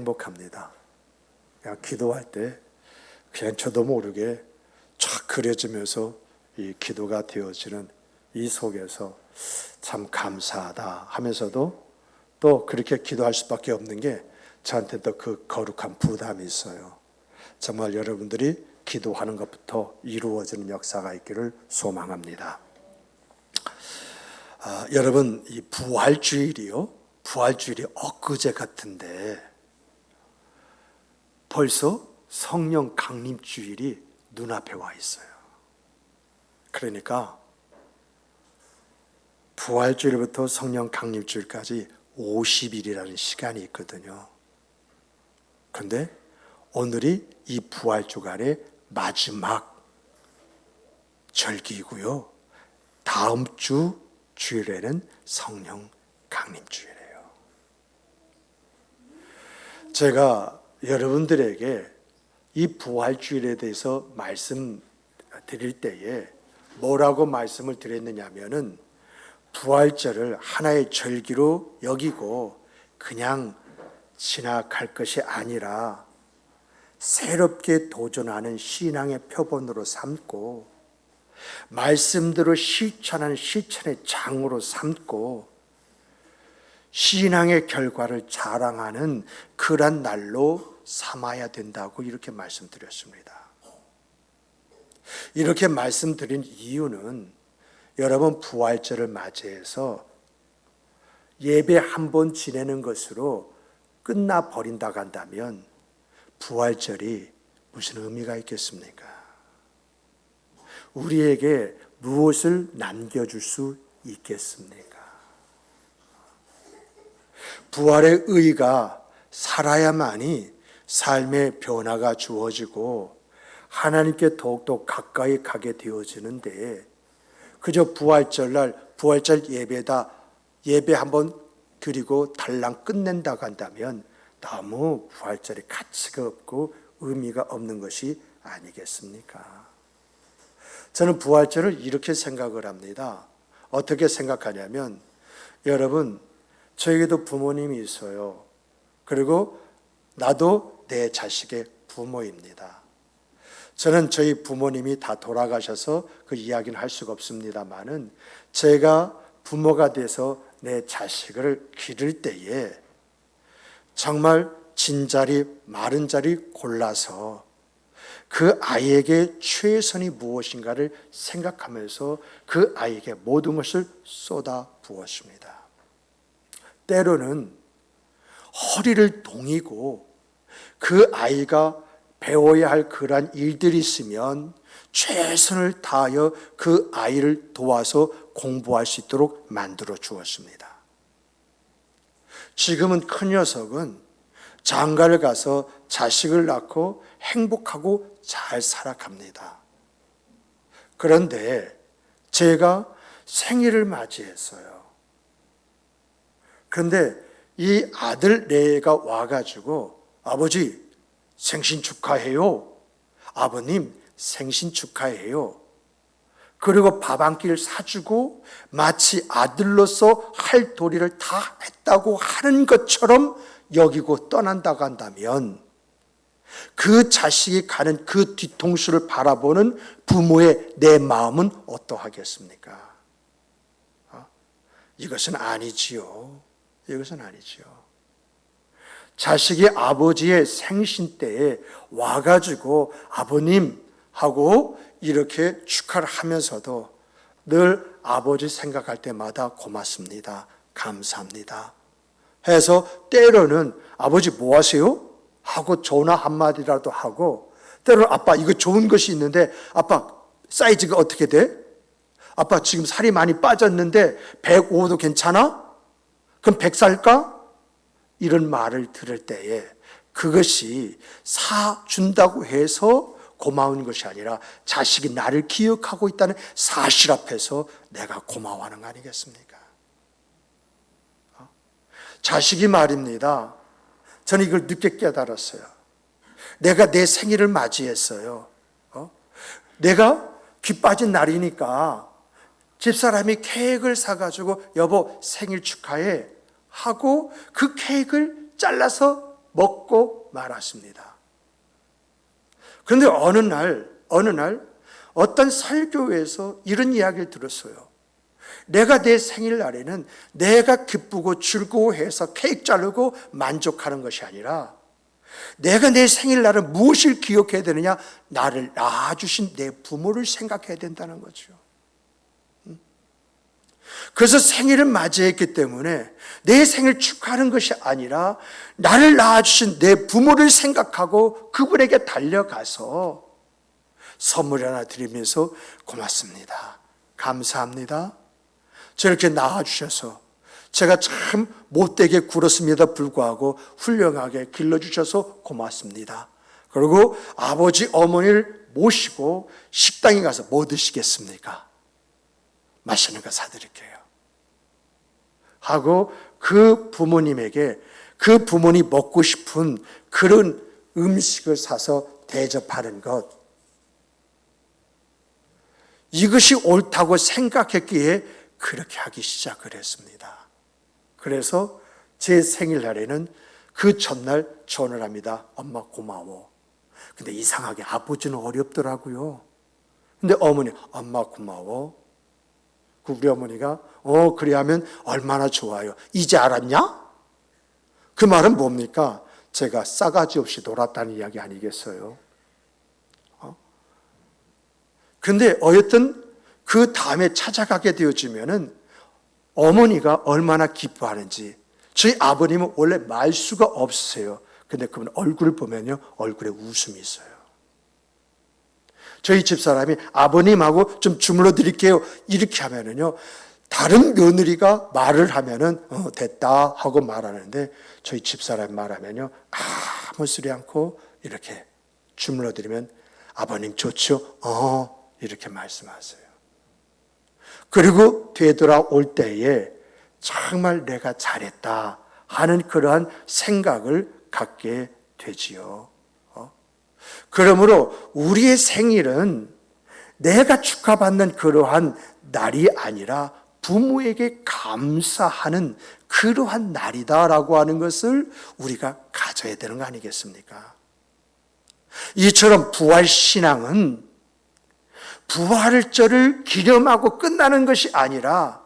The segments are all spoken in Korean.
행복합니다. 그냥 기도할 때 그냥 저도 모르게 쫙 그려지면서 이 기도가 되어지는 이 속에서 참 감사하다 하면서도 또 그렇게 기도할 수밖에 없는 게 저한테 또 그 거룩한 부담이 있어요. 정말 여러분들이 기도하는 것부터 이루어지는 역사가 있기를 소망합니다. 여러분, 이 부활주일이 엊그제 같은데 벌써 성령 강림주일이 눈앞에 와 있어요. 그러니까 부활주일부터 성령 강림주일까지 50일이라는 시간이 있거든요. 그런데 오늘이 이 부활주간의 마지막 절기이고요. 다음 주 주일에는 성령 강림주일이에요. 제가 여러분들에게 이 부활주일에 대해서 말씀드릴 때에 뭐라고 말씀을 드렸느냐면은 부활절을 하나의 절기로 여기고 그냥 지나갈 것이 아니라 새롭게 도전하는 신앙의 표본으로 삼고 말씀대로 실천하는 실천의 장으로 삼고 신앙의 결과를 자랑하는 그런 날로 삼아야 된다고 이렇게 말씀드렸습니다. 이렇게 말씀드린 이유는 여러분 부활절을 맞이해서 예배 한 번 지내는 것으로 끝나버린다고 한다면 부활절이 무슨 의미가 있겠습니까? 우리에게 무엇을 남겨줄 수 있겠습니까? 부활의 의가 살아야만이 삶의 변화가 주어지고 하나님께 더욱더 가까이 가게 되어지는데 그저 부활절날 부활절 예배 한번 드리고 달랑 끝낸다고 한다면 너무 부활절에 가치가 없고 의미가 없는 것이 아니겠습니까? 저는 부활절을 이렇게 생각을 합니다. 어떻게 생각하냐면 여러분 저에게도 부모님이 있어요. 그리고 나도 내 자식의 부모입니다. 저는 저희 부모님이 다 돌아가셔서 그 이야기는 할 수가 없습니다만은 제가 부모가 돼서 내 자식을 기를 때에 정말 진자리 마른 자리 골라서 그 아이에게 최선이 무엇인가를 생각하면서 그 아이에게 모든 것을 쏟아 부었습니다. 때로는 허리를 동이고 그 아이가 배워야 할 그러한 일들이 있으면 최선을 다하여 그 아이를 도와서 공부할 수 있도록 만들어 주었습니다. 지금은 큰 녀석은 장가를 가서 자식을 낳고 행복하고 잘 살아갑니다. 그런데 제가 생일을 맞이했어요. 그런데 이 아들 내가 와가지고 아버지 생신 축하해요. 아버님 생신 축하해요. 그리고 밥 한 끼를 사주고 마치 아들로서 할 도리를 다 했다고 하는 것처럼 여기고 떠난다고 한다면 그 자식이 가는 그 뒤통수를 바라보는 부모의 내 마음은 어떠하겠습니까? 이것은 아니지요. 이것은 아니지요. 자식이 아버지의 생신 때에 와가지고 아버님 하고 이렇게 축하를 하면서도 늘 아버지 생각할 때마다 고맙습니다. 감사합니다. 해서 때로는 아버지 뭐 하세요? 하고 전화 한마디라도 하고 때로는 아빠 이거 좋은 것이 있는데 아빠 사이즈가 어떻게 돼? 아빠 지금 살이 많이 빠졌는데 105도 괜찮아? 그럼 100 살까? 이런 말을 들을 때에 그것이 사준다고 해서 고마운 것이 아니라 자식이 나를 기억하고 있다는 사실 앞에서 내가 고마워하는 거 아니겠습니까? 자식이 말입니다. 저는 이걸 늦게 깨달았어요. 내가 내 생일을 맞이했어요. 내가 귀 빠진 날이니까 집사람이 케이크를 사가지고 여보 생일 축하해 하고 그 케이크를 잘라서 먹고 말았습니다. 그런데 어느 날 어떤 설교에서 이런 이야기를 들었어요. 내가 내 생일날에는 내가 기쁘고 즐거워해서 케이크 자르고 만족하는 것이 아니라 내가 내 생일날은 무엇을 기억해야 되느냐? 나를 낳아주신 내 부모를 생각해야 된다는 거죠. 그래서 생일을 맞이했기 때문에 내 생일 축하하는 것이 아니라 나를 낳아주신 내 부모를 생각하고 그분에게 달려가서 선물 하나 드리면서 고맙습니다. 감사합니다. 저렇게 낳아주셔서 제가 참 못되게 굴었습니다 불구하고 훌륭하게 길러주셔서 고맙습니다. 그리고 아버지 어머니를 모시고 식당에 가서 뭐 드시겠습니까? 맛있는 거 사드릴게요 하고 그 부모님에게 그 부모님 먹고 싶은 그런 음식을 사서 대접하는 것, 이것이 옳다고 생각했기에 그렇게 하기 시작을 했습니다. 그래서 제 생일날에는 그 전날 전화를 합니다. 엄마 고마워. 근데 이상하게 아버지는 어렵더라고요. 근데 어머니 엄마 고마워. 우리 어머니가 그래 하면 얼마나 좋아요. 이제 알았냐? 그 말은 뭡니까? 제가 싸가지 없이 놀았다는 이야기 아니겠어요? 근데 어쨌든 그 다음에 찾아가게 되어지면은 어머니가 얼마나 기뻐하는지. 저희 아버님은 원래 말수가 없으세요. 근데 그분 얼굴을 보면요, 얼굴에 웃음이 있어요. 저희 집사람이 아버님하고 좀 주물러 드릴게요 이렇게 하면은요, 다른 며느리가 말을 하면은 됐다 하고 말하는데 저희 집사람이 말하면요 아무 소리 않고 이렇게 주물러 드리면 아버님 좋죠? 이렇게 말씀하세요. 그리고 되돌아올 때에 정말 내가 잘했다 하는 그러한 생각을 갖게 되지요. 그러므로 우리의 생일은 내가 축하받는 그러한 날이 아니라 부모에게 감사하는 그러한 날이다라고 하는 것을 우리가 가져야 되는 거 아니겠습니까? 이처럼 부활신앙은 부활절을 기념하고 끝나는 것이 아니라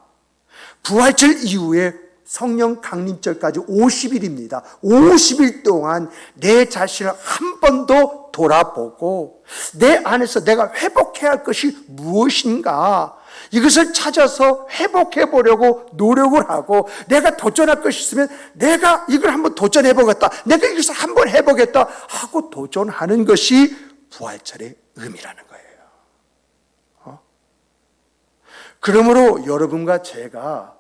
부활절 이후에 성령 강림절까지 50일입니다. 50일 동안 내 자신을 한 번 더 돌아보고 내 안에서 내가 회복해야 할 것이 무엇인가, 이것을 찾아서 회복해 보려고 노력을 하고, 내가 도전할 것이 있으면 내가 이걸 한번 도전해 보겠다, 내가 이것을 한번 해보겠다 하고 도전하는 것이 부활절의 의미라는 거예요. 그러므로 여러분과 제가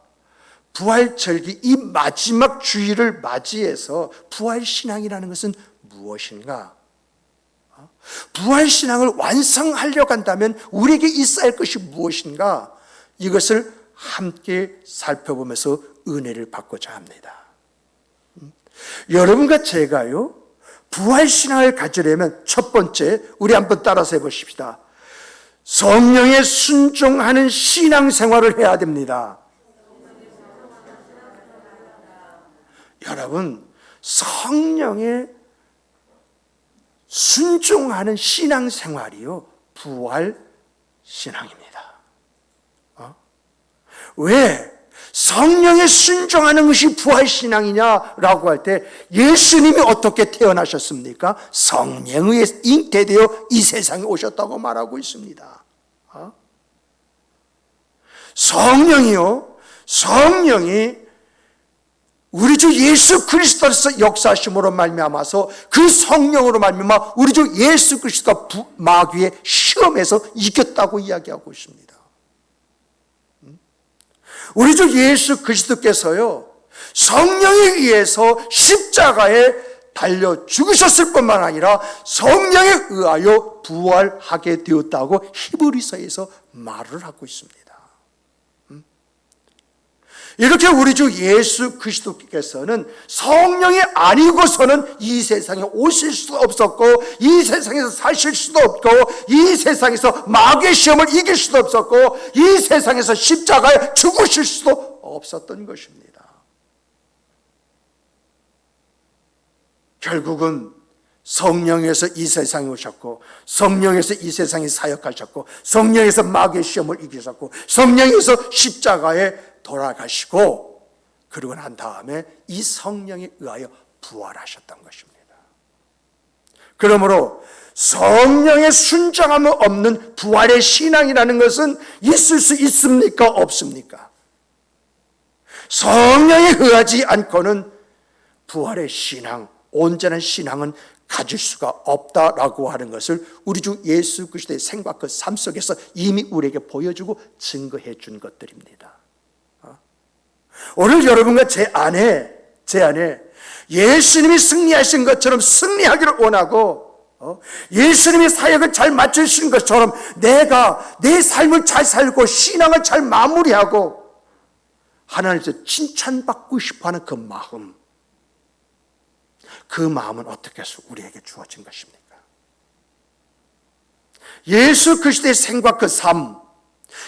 부활절기 이 마지막 주일을 맞이해서 부활신앙이라는 것은 무엇인가? 부활신앙을 완성하려고 한다면 우리에게 있어야 할 것이 무엇인가? 이것을 함께 살펴보면서 은혜를 받고자 합니다. 여러분과 제가요, 부활신앙을 가지려면 첫 번째, 우리 한번 따라서 해보십시다. 성령에 순종하는 신앙생활을 해야 됩니다. 여러분, 성령에 순종하는 신앙생활이요, 부활신앙입니다. 왜 성령에 순종하는 것이 부활신앙이냐라고 할 때, 예수님이 어떻게 태어나셨습니까? 성령에 잉태되어 이 세상에 오셨다고 말하고 있습니다. 성령이 우리 주 예수 그리스도로서 역사하심으로 말미암아서 그 성령으로 말미암아 우리 주 예수 그리스도가 마귀의 시험에서 이겼다고 이야기하고 있습니다. 우리 주 예수 그리스도께서요, 성령에 의해서 십자가에 달려 죽으셨을 뿐만 아니라 성령에 의하여 부활하게 되었다고 히브리서에서 말을 하고 있습니다. 이렇게 우리 주 예수 그리스도께서는 성령이 아니고서는 이 세상에 오실 수도 없었고, 이 세상에서 사실 수도 없고, 이 세상에서 마귀의 시험을 이길 수도 없었고, 이 세상에서 십자가에 죽으실 수도 없었던 것입니다. 결국은 성령에서 이 세상에 오셨고, 성령에서 이 세상에 사역하셨고, 성령에서 마귀의 시험을 이기셨고, 성령에서 십자가에 돌아가시고, 그러고 난 다음에 이 성령에 의하여 부활하셨던 것입니다. 그러므로 성령의 순종함 없는 부활의 신앙이라는 것은 있을 수 있습니까? 없습니까? 성령에 의하지 않고는 부활의 신앙, 온전한 신앙은 가질 수가 없다라고 하는 것을 우리 주 예수 그리스도의 생과 그 삶 속에서 이미 우리에게 보여주고 증거해 준 것들입니다. 오늘 여러분과 제 안에 예수님이 승리하신 것처럼 승리하기를 원하고, 예수님의 사역을 잘 마치신 것처럼 내가 내 삶을 잘 살고 신앙을 잘 마무리하고 하나님께서 칭찬받고 싶어하는 그 마음은 어떻게 해서 우리에게 주어진 것입니까? 예수 그리스도의 생과 그 삶,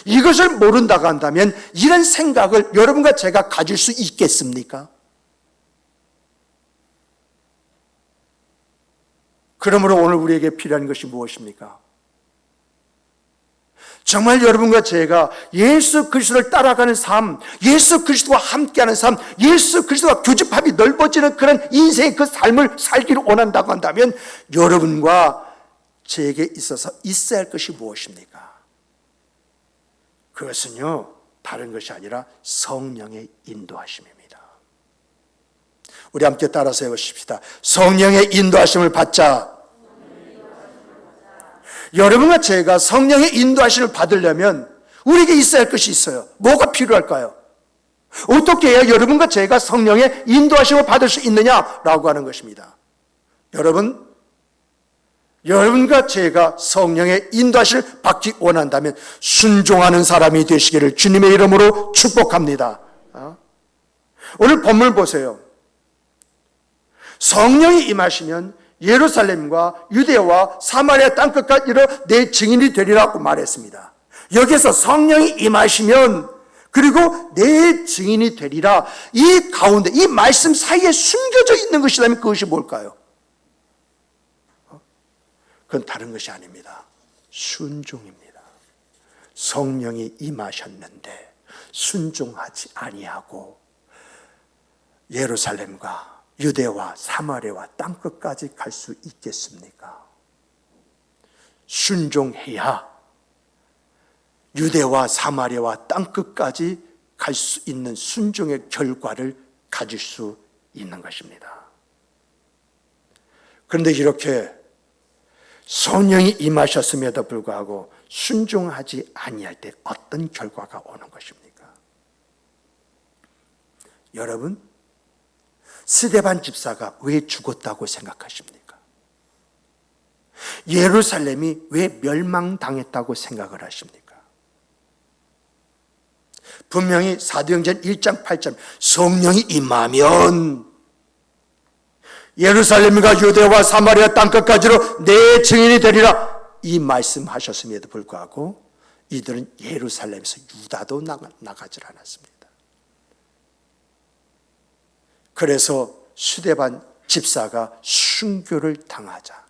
이것을 모른다고 한다면 이런 생각을 여러분과 제가 가질 수 있겠습니까? 그러므로 오늘 우리에게 필요한 것이 무엇입니까? 정말 여러분과 제가 예수 그리스도를 따라가는 삶, 예수 그리스도와 함께하는 삶, 예수 그리스도와 교집합이 넓어지는 그런 인생의 그 삶을 살기를 원한다고 한다면 여러분과 제게 있어서 있어야 할 것이 무엇입니까? 그것은요, 다른 것이 아니라 성령의 인도하심입니다. 우리 함께 따라서 해보십시다. 성령의 인도하심을 받자. 여러분과 제가 성령의 인도하심을 받으려면 우리에게 있어야 할 것이 있어요. 뭐가 필요할까요? 어떻게 해야 여러분과 제가 성령의 인도하심을 받을 수 있느냐라고 하는 것입니다. 여러분과 제가 성령의 인도하심을 받기 원한다면 순종하는 사람이 되시기를 주님의 이름으로 축복합니다. 오늘 본문 보세요. 성령이 임하시면 예루살렘과 유대와 사마리아 땅끝까지 이르러 내 증인이 되리라고 말했습니다. 여기서 성령이 임하시면 그리고 내 증인이 되리라, 이 가운데 이 말씀 사이에 숨겨져 있는 것이라면 그것이 뭘까요? 그건 다른 것이 아닙니다. 순종입니다. 성령이 임하셨는데 순종하지 아니하고 예루살렘과 유대와 사마리아와 땅끝까지 갈 수 있겠습니까? 순종해야 유대와 사마리아와 땅끝까지 갈 수 있는 순종의 결과를 가질 수 있는 것입니다. 그런데 이렇게 성령이 임하셨음에도 불구하고 순종하지 아니할 때 어떤 결과가 오는 것입니까? 여러분, 스데반 집사가 왜 죽었다고 생각하십니까? 예루살렘이 왜 멸망당했다고 생각을 하십니까? 분명히 사도행전 1장 8절 성령이 임하면 예루살렘과 유대와 사마리아 땅끝까지로 내 증인이 되리라, 이 말씀하셨음에도 불구하고 이들은 예루살렘에서 유다도 나가질 않았습니다. 그래서 스데반 집사가 순교를 당하자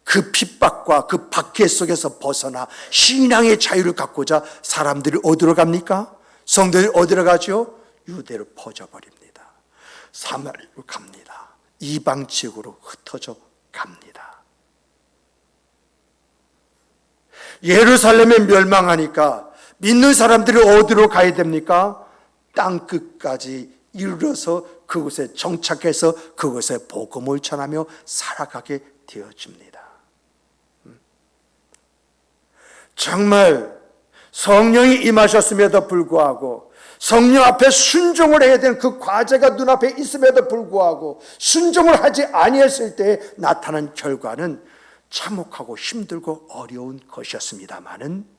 그 핍박과 그 박해 속에서 벗어나 신앙의 자유를 갖고자 사람들이 어디로 갑니까? 성도들이 어디로 가죠? 유대로 퍼져버립니다. 사마리아로 갑니다. 이방 지역으로 흩어져 갑니다. 예루살렘에 멸망하니까 믿는 사람들이 어디로 가야 됩니까? 땅끝까지 이르러서 그곳에 정착해서 그곳에 복음을 전하며 살아가게 되어집니다. 정말 성령이 임하셨음에도 불구하고 성령 앞에 순종을 해야 되는 그 과제가 눈앞에 있음에도 불구하고 순종을 하지 아니했을 때 나타난 결과는 참혹하고 힘들고 어려운 것이었습니다마는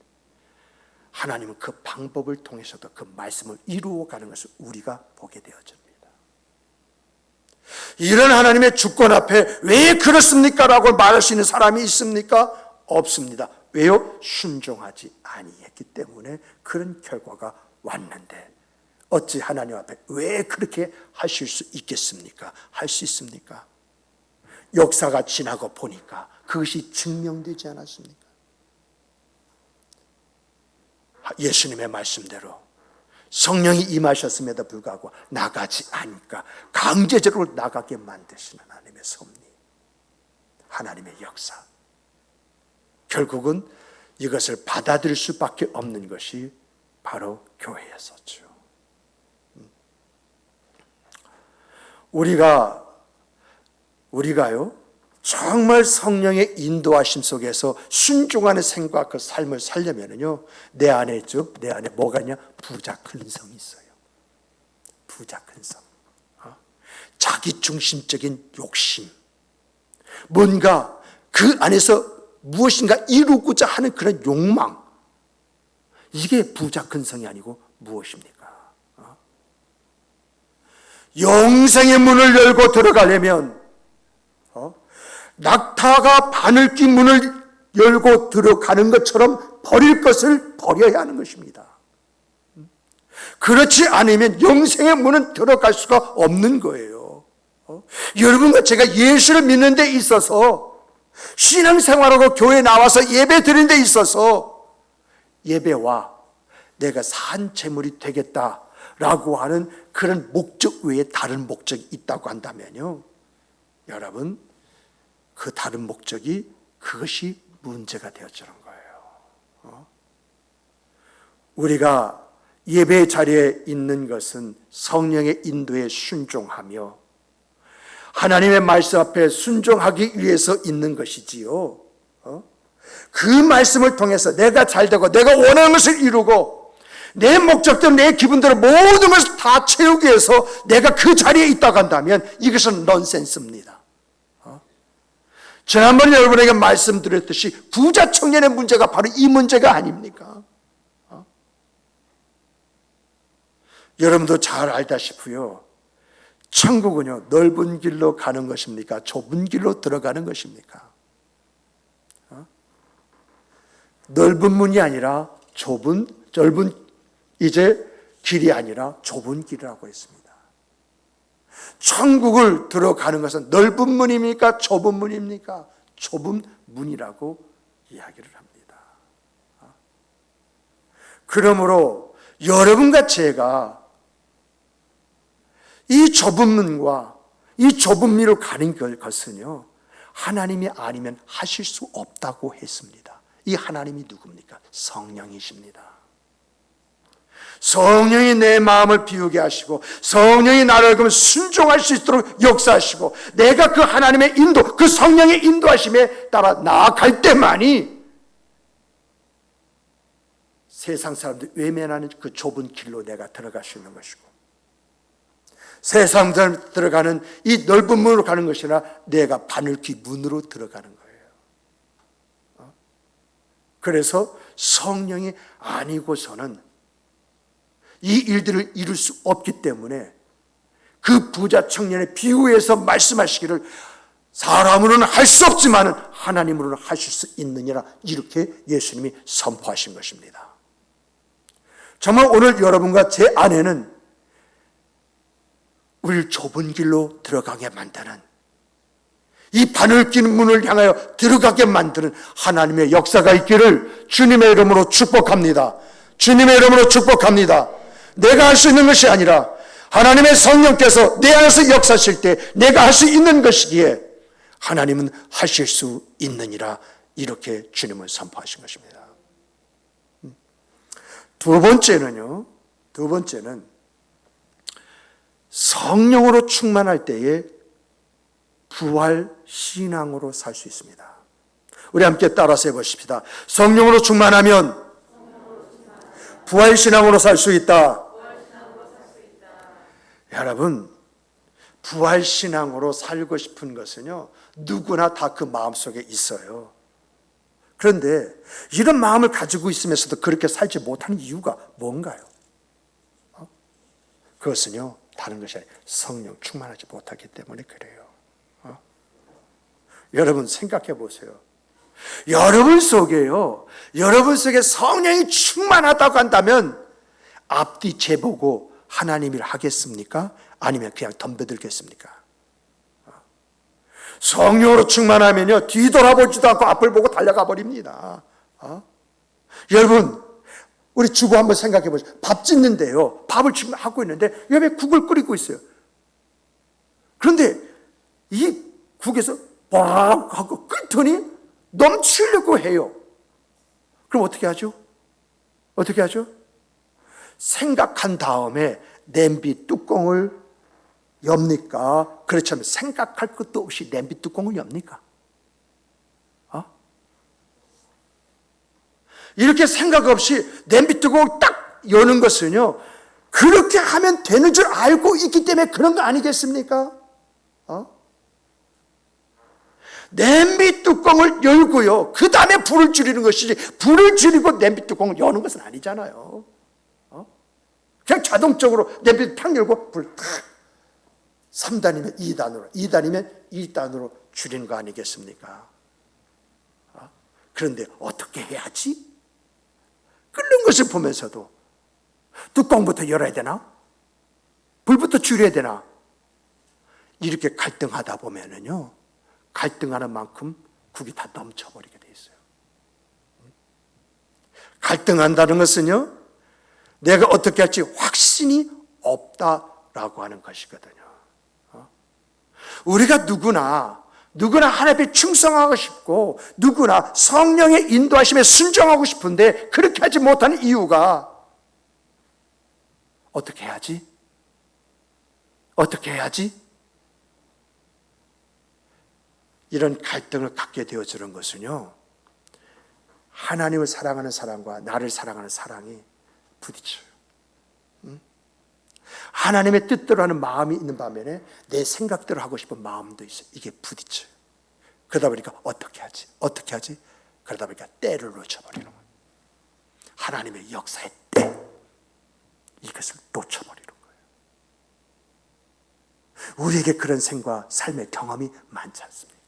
하나님은 그 방법을 통해서도 그 말씀을 이루어가는 것을 우리가 보게 되어집니다. 이런 하나님의 주권 앞에 왜 그렇습니까? 라고 말할 수 있는 사람이 있습니까? 없습니다. 왜요? 순종하지 아니했기 때문에 그런 결과가 왔는데 어찌 하나님 앞에 왜 그렇게 하실 수 있겠습니까? 할 수 있습니까? 역사가 지나고 보니까 그것이 증명되지 않았습니까? 예수님의 말씀대로 성령이 임하셨음에도 불구하고 나가지 않으니까 강제적으로 나가게 만드시는 하나님의 섭리, 하나님의 역사. 결국은 이것을 받아들일 수밖에 없는 것이 바로 교회였었죠. 우리가요 정말 성령의 인도하심 속에서 순종하는 생각과 그 삶을 살려면요 내 안에 뭐가 있냐? 부자큰성이 있어요. 부자큰성, 자기 중심적인 욕심, 뭔가 그 안에서 무엇인가 이루고자 하는 그런 욕망, 이게 부자큰성이 아니고 무엇입니까? 영생의 문을 열고 들어가려면 낙타가 바늘귀 문을 열고 들어가는 것처럼 버릴 것을 버려야 하는 것입니다. 그렇지 않으면 영생의 문은 들어갈 수가 없는 거예요. 여러분과 제가 예수를 믿는 데 있어서, 신앙생활하고 교회에 나와서 예배 드리는 데 있어서 예배와 내가 산 제물이 되겠다라고 하는 그런 목적 외에 다른 목적이 있다고 한다면요, 여러분, 그 다른 목적이 그것이 문제가 되어지는 거예요. 우리가 예배 자리에 있는 것은 성령의 인도에 순종하며 하나님의 말씀 앞에 순종하기 위해서 있는 것이지요. 그 말씀을 통해서 내가 잘되고 내가 원하는 것을 이루고 내 목적대로 내 기분대로 모든 것을 다 채우기 위해서 내가 그 자리에 있다고 한다면 이것은 넌센스입니다. 지난번에 여러분에게 말씀드렸듯이 부자 청년의 문제가 바로 이 문제가 아닙니까? 여러분도 잘 알다시피요, 천국은요 넓은 길로 가는 것입니까? 좁은 길로 들어가는 것입니까? 넓은 문이 아니라 넓은 이제 길이 아니라 좁은 길이라고 했습니다. 천국을 들어가는 것은 넓은 문입니까? 좁은 문입니까? 좁은 문이라고 이야기를 합니다. 그러므로 여러분과 제가 이 좁은 문과 이 좁은 길로 가는 것은요 하나님이 아니면 하실 수 없다고 했습니다. 이 하나님이 누굽니까? 성령이십니다. 성령이 내 마음을 비우게 하시고 성령이 나를 그러면 순종할 수 있도록 역사하시고 내가 그 하나님의 인도, 그 성령의 인도하심에 따라 나아갈 때만이 세상 사람들이 외면하는 그 좁은 길로 내가 들어갈 수 있는 것이고, 세상 사람 들어가는 이 넓은 문으로 가는 것이나 내가 바늘귀 문으로 들어가는 거예요. 그래서 성령이 아니고서는 이 일들을 이룰 수 없기 때문에 그 부자 청년의 비유에서 말씀하시기를 사람으로는 할 수 없지만 하나님으로는 하실 수 있느니라, 이렇게 예수님이 선포하신 것입니다. 정말 오늘 여러분과 제 안에는 우리를 좁은 길로 들어가게 만드는, 이 바늘 낀 문을 향하여 들어가게 만드는 하나님의 역사가 있기를 주님의 이름으로 축복합니다. 주님의 이름으로 축복합니다. 내가 할 수 있는 것이 아니라 하나님의 성령께서 내 안에서 역사하실 때 내가 할 수 있는 것이기에 하나님은 하실 수 있느니라, 이렇게 주님은 선포하신 것입니다. 두 번째는 성령으로 충만할 때에 부활 신앙으로 살 수 있습니다. 우리 함께 따라서 해보십시다. 성령으로 충만하면 부활 신앙으로 살 수 있다. 여러분, 부활 신앙으로 살고 싶은 것은요 누구나 다 그 마음속에 있어요. 그런데 이런 마음을 가지고 있으면서도 그렇게 살지 못하는 이유가 뭔가요? 그것은요 다른 것이 아니라 성령 충만하지 못하기 때문에 그래요. 여러분 생각해 보세요. 여러분 속에 성령이 충만하다고 한다면 앞뒤 재보고 하나님 일 하겠습니까? 아니면 그냥 덤벼들겠습니까? 성령으로 충만하면요, 뒤돌아보지도 않고 앞을 보고 달려가 버립니다. 여러분, 우리 주부 한번 생각해 보세요. 밥 짓는데요, 밥을 지금 하고 있는데 옆에 국을 끓이고 있어요. 그런데 이 국에서 빡 하고 끓더니 넘치려고 해요. 그럼 어떻게 하죠? 어떻게 하죠? 생각한 다음에 냄비 뚜껑을 엽니까? 그렇지 않으면 생각할 것도 없이 냄비 뚜껑을 엽니까? 이렇게 생각 없이 냄비 뚜껑을 딱 여는 것은요, 그렇게 하면 되는 줄 알고 있기 때문에 그런 거 아니겠습니까? 냄비 뚜껑을 열고요, 그 다음에 불을 줄이는 것이지, 불을 줄이고 냄비 뚜껑을 여는 것은 아니잖아요. 그냥 자동적으로 냄비 탁 열고 불 탁, 3단이면 2단으로, 2단이면 2단으로 줄이는 거 아니겠습니까? 그런데 어떻게 해야지? 끓는 것을 보면서도 뚜껑부터 열어야 되나? 불부터 줄여야 되나? 이렇게 갈등하다 보면은요, 갈등하는 만큼 국이 다 넘쳐버리게 돼 있어요. 갈등한다는 것은요, 내가 어떻게 할지 확신이 없다라고 하는 것이거든요. 우리가 누구나 하나님께 충성하고 싶고, 누구나 성령의 인도하심에 순종하고 싶은데 그렇게 하지 못하는 이유가, 어떻게 해야지? 어떻게 해야지? 이런 갈등을 갖게 되어지는 것은요, 하나님을 사랑하는 사랑과 나를 사랑하는 사랑이 부딪혀요. 하나님의 뜻대로 하는 마음이 있는 반면에 내 생각대로 하고 싶은 마음도 있어요. 이게 부딪혀요. 그러다 보니까 어떻게 하지? 어떻게 하지? 그러다 보니까 때를 놓쳐버리는 거예요. 하나님의 역사의 때, 이것을 놓쳐버리는 거예요. 우리에게 그런 생과 삶의 경험이 많지 않습니까?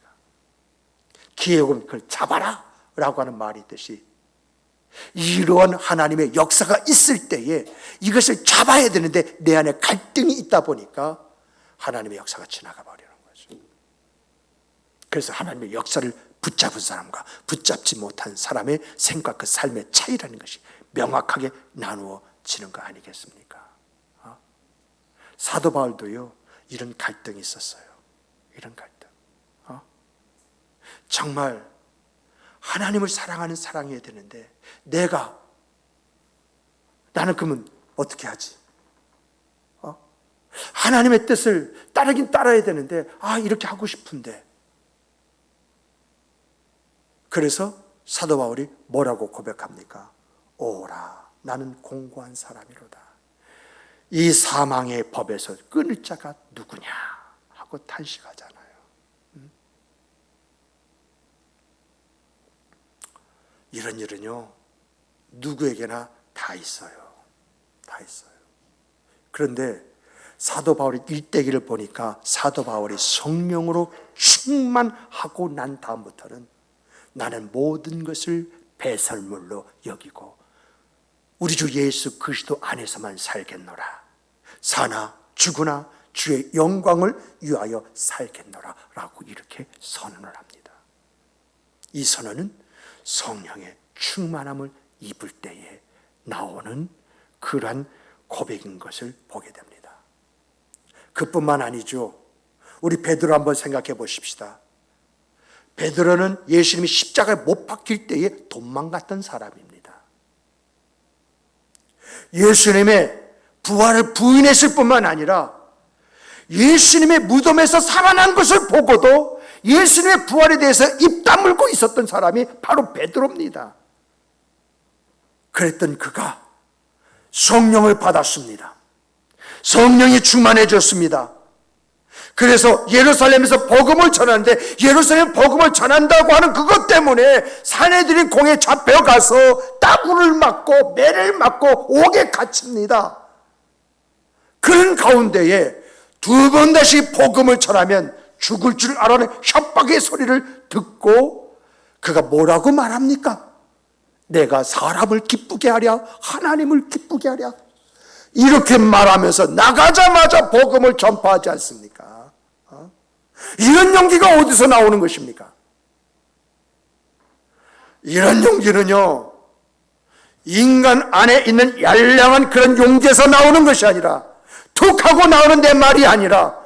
기회오면 그걸 잡아라 라고 하는 말이 있듯이, 이러한 하나님의 역사가 있을 때에 이것을 잡아야 되는데 내 안에 갈등이 있다 보니까 하나님의 역사가 지나가 버리는 거죠. 그래서 하나님의 역사를 붙잡은 사람과 붙잡지 못한 사람의 생각, 그 삶의 차이라는 것이 명확하게 나누어지는 거 아니겠습니까? 사도 바울도요, 이런 갈등이 있었어요. 이런 갈등. 정말 하나님을 사랑하는 사랑해야 되는데 나는 그러면 어떻게 하지? 하나님의 뜻을 따르긴 따라야 되는데 이렇게 하고 싶은데. 그래서 사도 바울이 뭐라고 고백합니까? 오라, 나는 공고한 사람이로다. 이 사망의 법에서 끊을 자가 누구냐 하고 탄식하잖아요. 이런 일은요, 누구에게나 다 있어요. 다 있어요. 그런데 사도 바울의 일대기를 보니까 사도 바울이 성령으로 충만하고 난 다음부터는 나는 모든 것을 배설물로 여기고 우리 주 예수 그리스도 안에서만 살겠노라. 사나 죽으나 주의 영광을 위하여 살겠노라 라고 이렇게 선언을 합니다. 이 선언은 성령의 충만함을 입을 때에 나오는 그러한 고백인 것을 보게 됩니다. 그뿐만 아니죠. 우리 베드로 한번 생각해 보십시다. 베드로는 예수님이 십자가에 못 박힐 때에 도망갔던 사람입니다. 예수님의 부활을 부인했을 뿐만 아니라 예수님의 무덤에서 살아난 것을 보고도 예수님의 부활에 대해서 입 다물고 있었던 사람이 바로 베드로입니다. 그랬던 그가 성령을 받았습니다. 성령이 충만해졌습니다. 그래서 예루살렘에서 복음을 전하는데, 예루살렘 복음을 전한다고 하는 그것 때문에 산헤드린 공에 잡혀가서 따구를 맞고 매를 맞고 옥에 갇힙니다. 그런 가운데에 두 번 다시 복음을 전하면 죽을 줄 알아는 협박의 소리를 듣고 그가 뭐라고 말합니까? 내가 사람을 기쁘게 하랴 하나님을 기쁘게 하랴, 이렇게 말하면서 나가자마자 복음을 전파하지 않습니까? 이런 용기가 어디서 나오는 것입니까? 이런 용기는요, 인간 안에 있는 열량한 그런 용기에서 나오는 것이 아니라, 툭 하고 나오는 내 말이 아니라,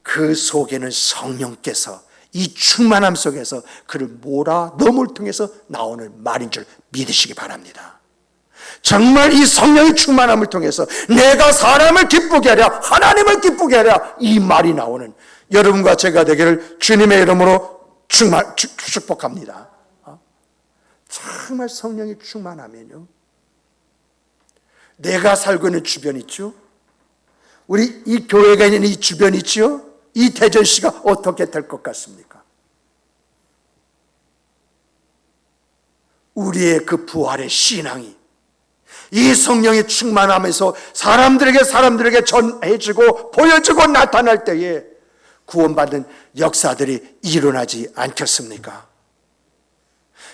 그 속에는 성령께서 이 충만함 속에서 그를 몰아넣음을 통해서 나오는 말인 줄 믿으시기 바랍니다. 정말 이 성령의 충만함을 통해서 내가 사람을 기쁘게 하랴, 하나님을 기쁘게 하랴, 이 말이 나오는 여러분과 제가 되기를 주님의 이름으로 축복합니다. 정말 성령이 충만하면요, 내가 살고 있는 주변 있죠, 우리 이 교회가 있는 이 주변 있죠, 이 대전시가 어떻게 될 것 같습니까? 우리의 그 부활의 신앙이 이 성령이 충만하면서 사람들에게 전해지고 보여지고 나타날 때에 구원받는 역사들이 일어나지 않겠습니까?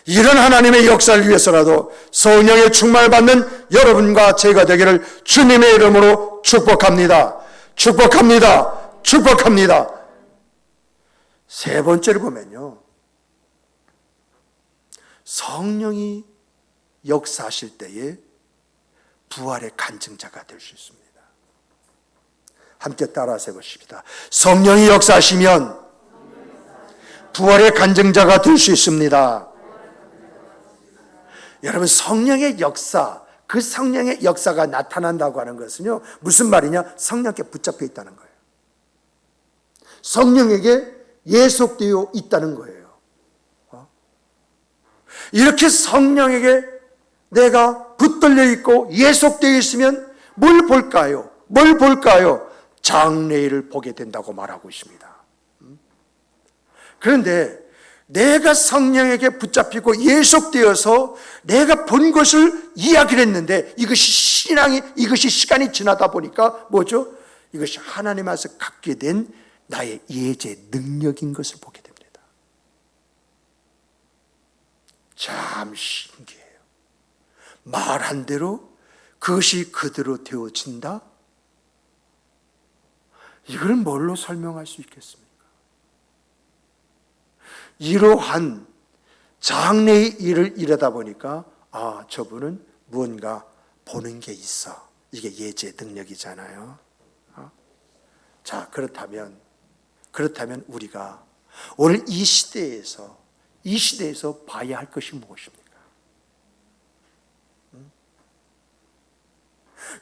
이런 하나님의 역사를 위해서라도 성령의 충만을 받는 여러분과 제가 되기를 주님의 이름으로 축복합니다. 축복합니다. 축복합니다. 세 번째로 보면요, 성령이 역사하실 때에 부활의 간증자가 될 수 있습니다. 함께 따라서 해보십시다. 성령이 역사하시면 부활의 간증자가 될 수 있습니다. 여러분, 성령의 역사, 그 성령의 역사가 나타난다고 하는 것은요, 무슨 말이냐? 성령께 붙잡혀 있다는 거예요. 성령에게 예속되어 있다는 거예요. 이렇게 성령에게 내가 붙들려 있고 예속되어 있으면 뭘 볼까요? 뭘 볼까요? 장래일을 보게 된다고 말하고 있습니다. 그런데 내가 성령에게 붙잡히고 예속되어서 내가 본 것을 이야기를 했는데, 이것이 시간이 지나다 보니까 뭐죠? 이것이 하나님 앞에서 갖게 된 나의 예제 능력인 것을 보게 됩니다. 참 신기해요. 말한 대로 그것이 그대로 되어진다? 이걸 뭘로 설명할 수 있겠습니까? 이러한 장래의 일을 이루다 보니까 저분은 무언가 보는 게 있어. 이게 예제 능력이잖아요. 자, 그렇다면 우리가 오늘 이 시대에서 봐야 할 것이 무엇입니까?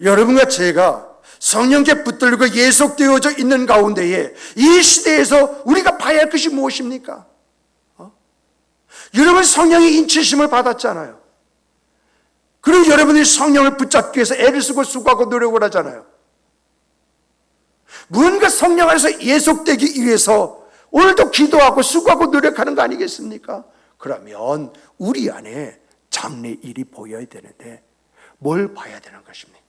여러분과 제가 성령께 붙들리고 예속되어져 있는 가운데에 이 시대에서 우리가 봐야 할 것이 무엇입니까? 여러분, 성령의 인치심을 받았잖아요. 그리고 여러분이 성령을 붙잡기 위해서 애를 쓰고 수고하고 노력을 하잖아요. 무언가 성령 안에서 예속되기 위해서 오늘도 기도하고 수고하고 노력하는 거 아니겠습니까? 그러면 우리 안에 장래일이 보여야 되는데 뭘 봐야 되는 것입니까?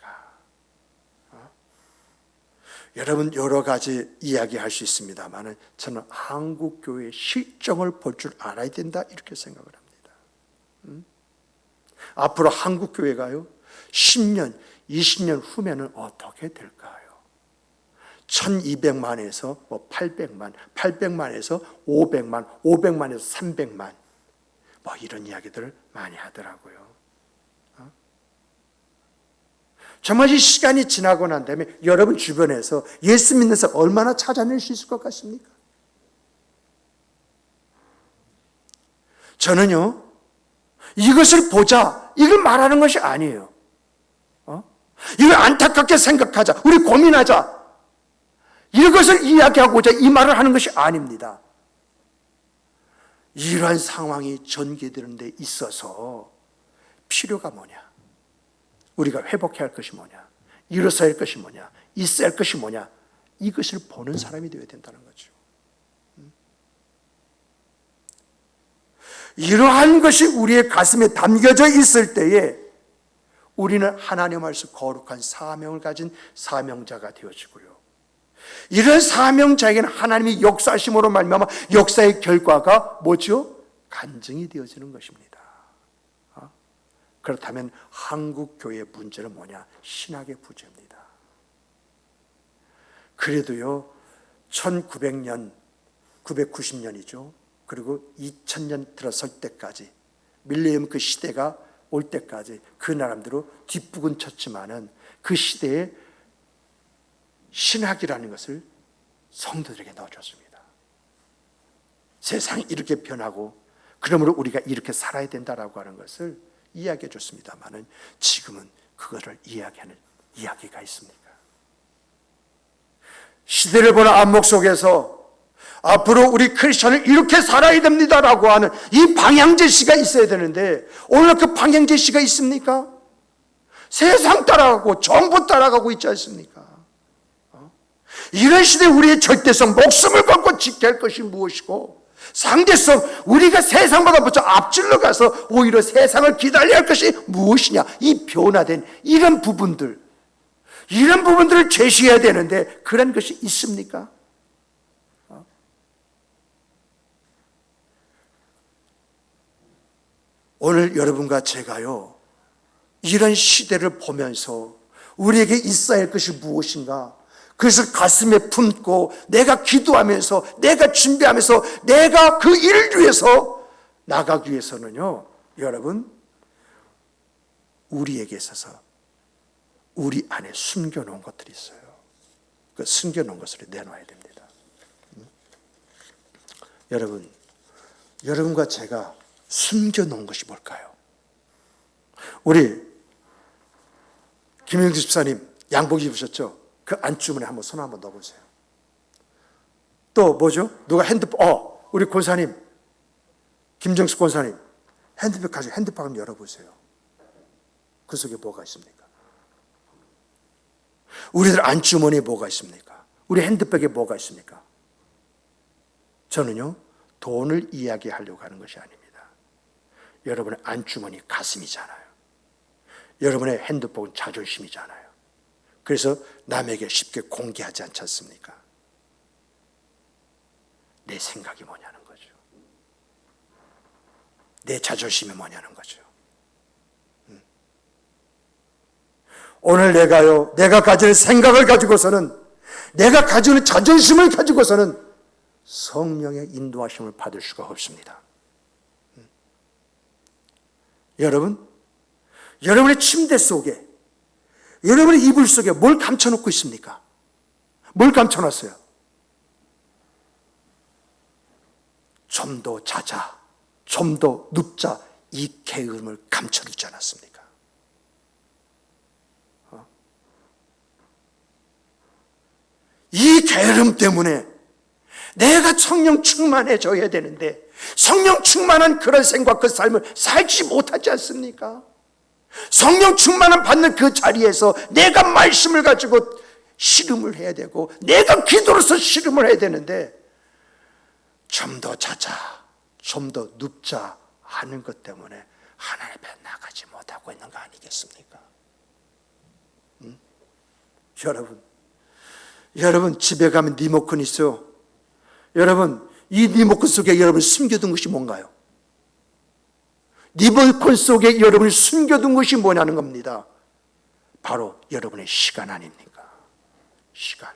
여러분, 여러 가지 이야기할 수 있습니다만 저는 한국교회의 실정을 볼 줄 알아야 된다, 이렇게 생각을 합니다. 앞으로 한국교회가요 10년, 20년 후면은 어떻게 될까요? 1200만에서 800만, 800만에서 500만, 500만에서 300만, 이런 이야기들을 많이 하더라고요. 정말 이 시간이 지나고 난 다음에 여러분 주변에서 예수 믿는 사람 얼마나 찾아낼 수 있을 것 같습니까? 저는요, 이것을 보자, 이걸 말하는 것이 아니에요. 이걸 안타깝게 생각하자, 우리 고민하자, 이것을 이야기하고자 이 말을 하는 것이 아닙니다. 이러한 상황이 전개되는 데 있어서 필요가 뭐냐? 우리가 회복해야 할 것이 뭐냐? 일어서야 할 것이 뭐냐? 있어야 할 것이 뭐냐? 이것을 보는 사람이 되어야 된다는 거죠. 이러한 것이 우리의 가슴에 담겨져 있을 때에 우리는 하나님 안에서 거룩한 사명을 가진 사명자가 되어지고요. 이런 사명자에게는 하나님이 역사하심으로 말미암아 역사의 결과가 뭐죠? 간증이 되어지는 것입니다. 그렇다면 한국 교회의 문제는 뭐냐? 신학의 부재입니다. 그래도요, 1900년 1990년이죠. 그리고 2000년 들어설 때까지, 밀레니엄 그 시대가 올 때까지 그 나름대로 뒷북은 쳤지만은 그 시대에 신학이라는 것을 성도들에게 넣어줬습니다. 세상이 이렇게 변하고 그러므로 우리가 이렇게 살아야 된다라고 하는 것을 이야기해 줬습니다만은 지금은 그거를 이야기하는 이야기가 있습니까? 시대를 보는 안목 속에서 앞으로 우리 크리스천은 이렇게 살아야 됩니다라고 하는 이 방향 제시가 있어야 되는데 오늘 그 방향 제시가 있습니까? 세상 따라가고 정부 따라가고 있지 않습니까? 이런 시대에 우리의 절대성, 목숨을 걸고 지켜야 할 것이 무엇이고 상대성, 우리가 세상보다 먼저 앞질러 가서 오히려 세상을 기다려야 할 것이 무엇이냐, 이 변화된 이런 부분들을 제시해야 되는데 그런 것이 있습니까? 오늘 여러분과 제가요, 이런 시대를 보면서 우리에게 있어야 할 것이 무엇인가, 그것을 가슴에 품고 내가 기도하면서, 내가 준비하면서, 내가 그 일을 위해서 나가기 위해서는요, 여러분, 우리에게 있어서 우리 안에 숨겨놓은 것들이 있어요. 그 숨겨놓은 것을 내놔야 됩니다. 여러분과 제가 숨겨놓은 것이 뭘까요? 우리 김영수 집사님 양복 입으셨죠? 그 안주머니에 한번 손 한번 넣어보세요. 또 뭐죠? 누가 핸드폰, 우리 권사님, 김정숙 권사님 핸드백 가지고 핸드폰 한번 열어보세요. 그 속에 뭐가 있습니까? 우리들 안주머니에 뭐가 있습니까? 우리 핸드백에 뭐가 있습니까? 저는요, 돈을 이야기하려고 하는 것이 아닙니다. 여러분의 안주머니 가슴이잖아요. 여러분의 핸드폰은 자존심이잖아요. 그래서 남에게 쉽게 공개하지 않지 않습니까? 내 생각이 뭐냐는 거죠. 내 자존심이 뭐냐는 거죠. 오늘 내가 가지는 생각을 가지고서는, 내가 가지는 자존심을 가지고서는 성령의 인도하심을 받을 수가 없습니다. 여러분의 침대 속에, 여러분의 이불 속에 뭘 감춰놓고 있습니까? 뭘 감춰놨어요? 좀 더 자자, 좀 더 눕자, 이 게으름을 감춰두지 않았습니까? 이 게으름 때문에 내가 성령 충만해져야 되는데 성령 충만한 그런 생각, 그 삶을 살지 못하지 않습니까? 성령 충만을 받는 그 자리에서 내가 말씀을 가지고 씨름을 해야 되고 내가 기도로서 씨름을 해야 되는데 좀 더 자자, 좀 더 눕자 하는 것 때문에 하나님 앞에 나가지 못하고 있는 거 아니겠습니까? 여러분 집에 가면 리모컨 있어요. 여러분, 이 리모컨 속에 여러분이 숨겨둔 것이 뭔가요? 리모컨 속에 여러분이 숨겨둔 것이 뭐냐는 겁니다. 바로 여러분의 시간 아닙니까? 시간.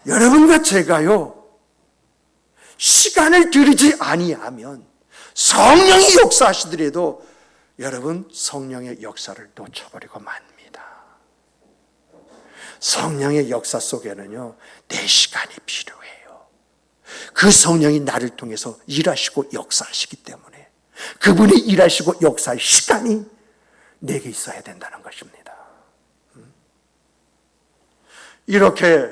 여러분과 제가요, 시간을 들이지 아니하면 성령이 역사하시더라도 여러분 성령의 역사를 놓쳐버리고 맙니다. 성령의 역사 속에는요, 내 시간이 필요해요. 그 성령이 나를 통해서 일하시고 역사하시기 때문에 그분이 일하시고 역사할 시간이 내게 있어야 된다는 것입니다. 이렇게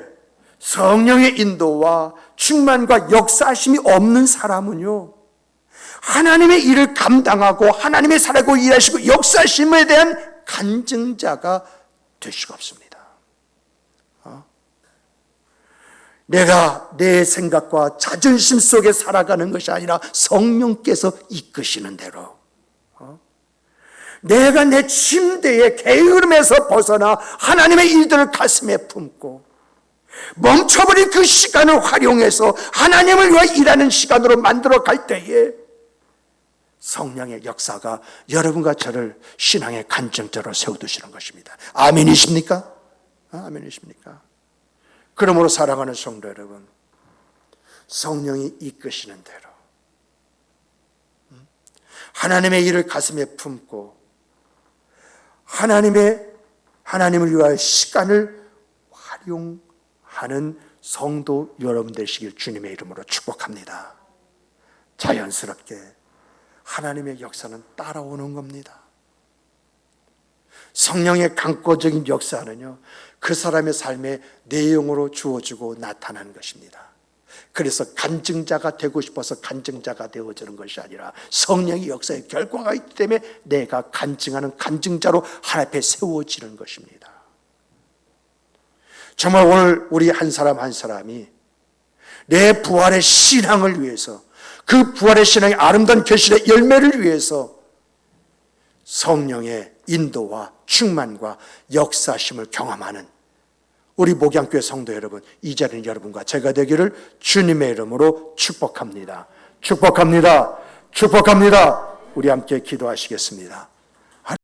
성령의 인도와 충만과 역사하심이 없는 사람은요, 하나님의 일을 감당하고 하나님의 살아고 일하시고 역사하심에 대한 간증자가 될 수가 없습니다. 내가 내 생각과 자존심 속에 살아가는 것이 아니라 성령께서 이끄시는 대로, 내가 내 침대의 게으름에서 벗어나 하나님의 일들을 가슴에 품고 멈춰버린 그 시간을 활용해서 하나님을 위해 일하는 시간으로 만들어 갈 때에 성령의 역사가 여러분과 저를 신앙의 간증자로 세워두시는 것입니다. 아멘이십니까? 아멘이십니까? 그러므로 사랑하는 성도 여러분, 성령이 이끄시는 대로 하나님의 일을 가슴에 품고 하나님을 위하여 시간을 활용하는 성도 여러분 되시길 주님의 이름으로 축복합니다. 자연스럽게 하나님의 역사는 따라오는 겁니다. 성령의 강권적인 역사는요, 그 사람의 삶의 내용으로 주어지고 나타나는 것입니다. 그래서 간증자가 되고 싶어서 간증자가 되어지는 것이 아니라 성령의 역사의 결과가 있기 때문에 내가 간증하는 간증자로 하나님 앞에 세워지는 것입니다. 정말 오늘 우리 한 사람 한 사람이 내 부활의 신앙을 위해서, 그 부활의 신앙의 아름다운 결실의 열매를 위해서 성령의 인도와 충만과 역사심을 경험하는 우리 목양교회 성도 여러분, 이 자리는 여러분과 제가 되기를 주님의 이름으로 축복합니다. 축복합니다. 축복합니다. 우리 함께 기도하시겠습니다.